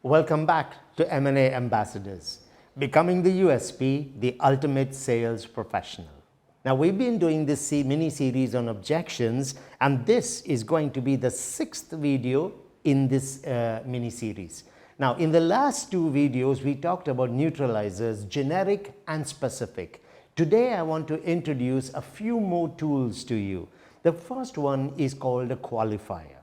Welcome back to M&A Ambassadors, becoming the USP, the ultimate sales professional. Now, we've been doing this mini-series on objections, and this is going to be the 6th video in this mini-series. Now, in the last 2 videos, we talked about neutralizers, generic and specific. Today, I want to introduce a few more tools to you. The first one is called a qualifier.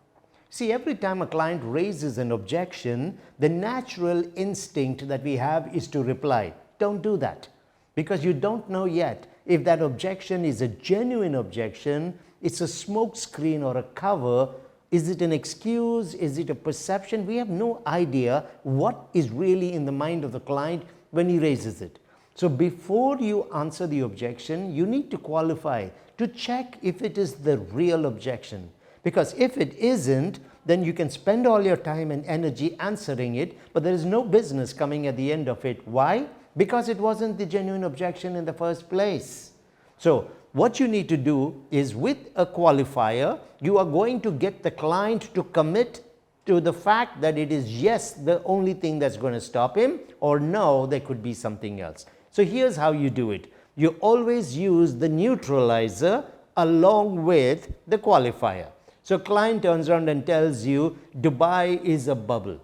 See, every time a client raises an objection, the natural instinct that we have is to reply, don't do that, because you don't know yet if that objection is a genuine objection, it's a smoke screen or a cover, is it an excuse, is it a perception? We have no idea what is really in the mind of the client when he raises it. So before you answer the objection, you need to qualify to check if it is the real objection. Because if it isn't, then you can spend all your time and energy answering it, but there is no business coming at the end of it. Why? Because it wasn't the genuine objection in the first place. So what you need to do is, with a qualifier, you are going to get the client to commit to the fact that it is yes, the only thing that's going to stop him, or no, there could be something else. So here's how you do it. You always use the neutralizer along with the qualifier. So client turns around and tells you Dubai is a bubble.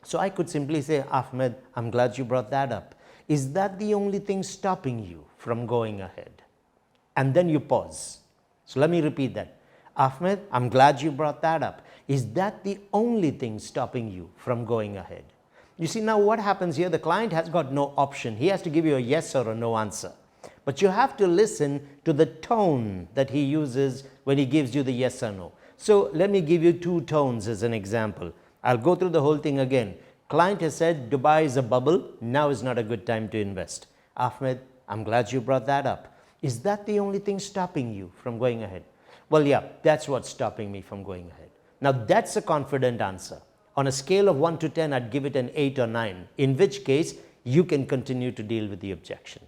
So I could simply say, Ahmed, I'm glad you brought that up. Is that the only thing stopping you from going ahead? And then you pause. So let me repeat that. Ahmed, I'm glad you brought that up. Is that the only thing stopping you from going ahead? You see, now what happens here? The client has got no option. He has to give you a yes or a no answer. But you have to listen to the tone that he uses when he gives you the yes or no. So let me give you 2 tones as an example. I'll go through the whole thing again. Client has said Dubai is a bubble. Now is not a good time to invest. Ahmed, I'm glad you brought that up. Is that the only thing stopping you from going ahead? Well, yeah, that's what's stopping me from going ahead. Now that's a confident answer. On a scale of 1 to 10, I'd give it an 8 or 9, in which case you can continue to deal with the objection.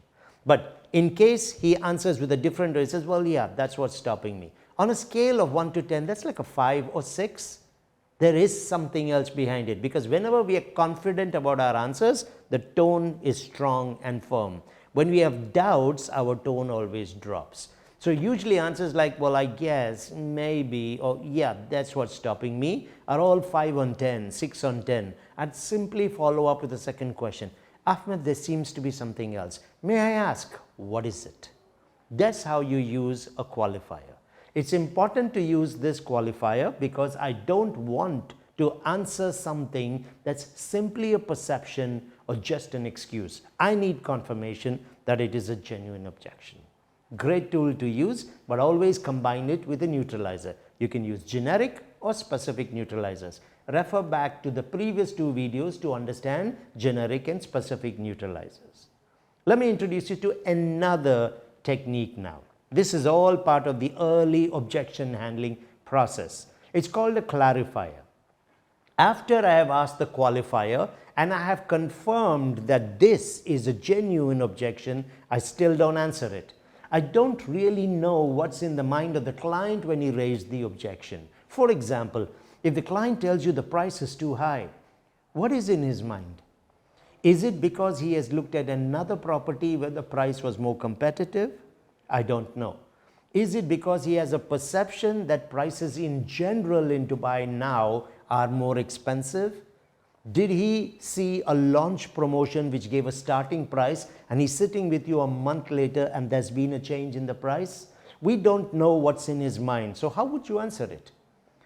But in case he answers with a different, he says, well, yeah, that's what's stopping me. On a scale of 1 to 10, that's like a 5 or 6. There is something else behind it, because whenever we are confident about our answers, the tone is strong and firm. When we have doubts, our tone always drops. So usually answers like, well, I guess, maybe, or yeah, that's what's stopping me, are all 5 on 10, 6 on 10. I'd simply follow up with a second question. Ahmed, there seems to be something else. May I ask, what is it? That's how you use a qualifier. It's important to use this qualifier because I don't want to answer something that's simply a perception or just an excuse. I need confirmation that it is a genuine objection. Great tool to use, but always combine it with a neutralizer. You can use generic or specific neutralizers. Refer back to the previous 2 videos to understand generic and specific neutralizers. Let me introduce you to another technique now. This is all part of the early objection handling process. It's called a clarifier. After I have asked the qualifier and I have confirmed that this is a genuine objection, I still don't answer it. I don't really know what's in the mind of the client when he raised the objection. For example, if the client tells you the price is too high, what is in his mind? Is it because he has looked at another property where the price was more competitive? I don't know. Is it because he has a perception that prices in general in Dubai now are more expensive? Did he see a launch promotion which gave a starting price and he's sitting with you a month later and there's been a change in the price? We don't know what's in his mind. So how would you answer it?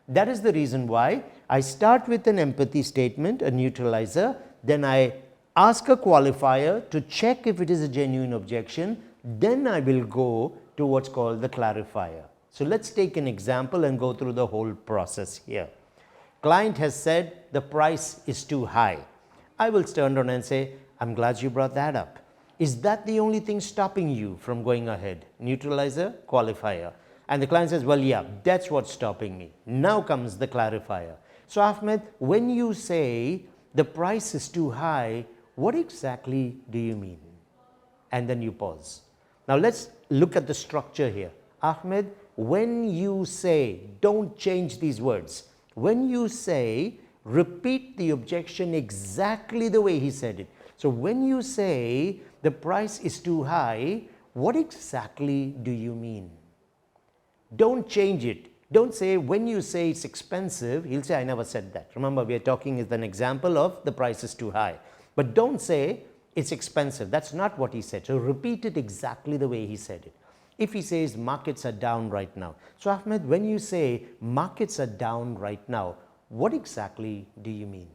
That is the reason why I start with an empathy statement, a neutralizer, then I ask a qualifier to check if it is a genuine objection. Then I will go to what's called the clarifier. So let's take an example and go through the whole process here. Client has said the price is too high. I will turn around and say, I'm glad you brought that up. Is that the only thing stopping you from going ahead? Neutralizer, qualifier. And the client says, well, yeah, that's what's stopping me. Now comes the clarifier. So Ahmed, when you say the price is too high, what exactly do you mean? And then you pause. Now let's look at the structure here. Ahmed, when you say, don't change these words. When you say repeat the objection exactly the way he said it. So when you say the price is too high, what exactly do you mean? Don't change it. Don't say, when you say it's expensive, he'll say, I never said that. Remember, we are talking as an example of the price is too high. But don't say it's expensive. That's not what he said. So repeat it exactly the way he said it. If he says markets are down right now. So Ahmed, when you say markets are down right now, what exactly do you mean?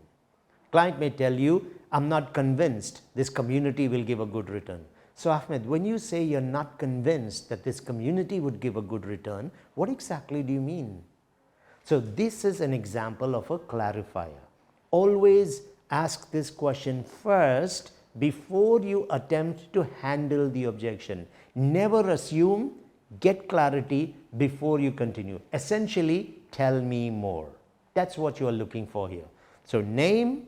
Client may tell you, I'm not convinced this community will give a good return. So Ahmed, when you say you're not convinced that this community would give a good return, what exactly do you mean? So this is an example of a clarifier. Always ask this question first before you attempt to handle the objection. Never assume, get clarity before you continue. Essentially, tell me more. That's what you are looking for here. So name,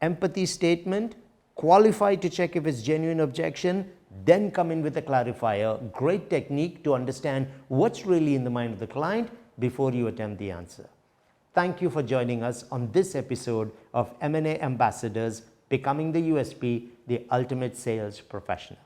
empathy statement, qualify to check if it's genuine objection, then come in with a clarifier. Great technique to understand what's really in the mind of the client before you attempt the answer. Thank you for joining us on this episode of M&A Ambassadors, Becoming the USP, the Ultimate Sales Professional.